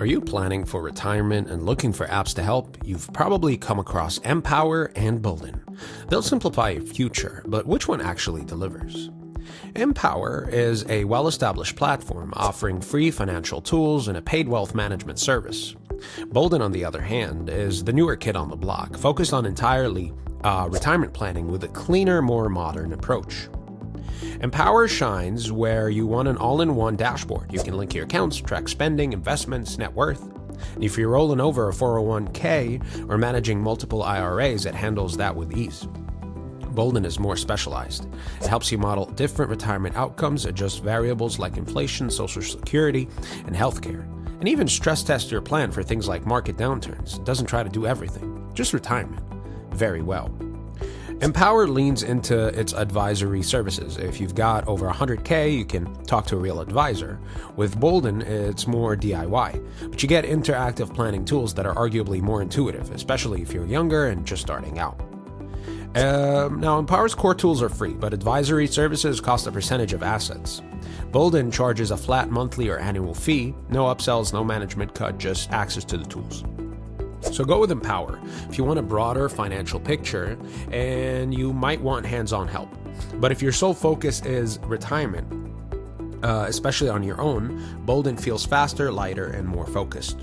Are you planning for retirement and looking for apps to help? You've probably come across Empower and Boldin. They'll simplify your future, but which one actually delivers? Empower is a well-established platform offering free financial tools and a paid wealth management service. Boldin, on the other hand, is the newer kid on the block, focused on entirely retirement planning with a cleaner, more modern approach. Empower shines where you want an all-in-one dashboard. You can link your accounts, track spending, investments, net worth. And if you're rolling over a 401k or managing multiple IRAs, it handles that with ease. Boldin is more specialized. It helps you model different retirement outcomes, adjust variables like inflation, social security, and healthcare, and even stress test your plan for things like market downturns. It doesn't try to do everything, just retirement, very well. Empower leans into its advisory services. If you've got over 100K, you can talk to a real advisor. With Boldin, it's more DIY, but you get interactive planning tools that are arguably more intuitive, especially if you're younger and just starting out. Now, Empower's core tools are free, but advisory services cost a percentage of assets. Boldin charges a flat monthly or annual fee, no upsells, no management cut, just access to the tools. So go with Empower if you want a broader financial picture and you might want hands-on help. But if your sole focus is retirement, especially on your own, Boldin feels faster, lighter, and more focused.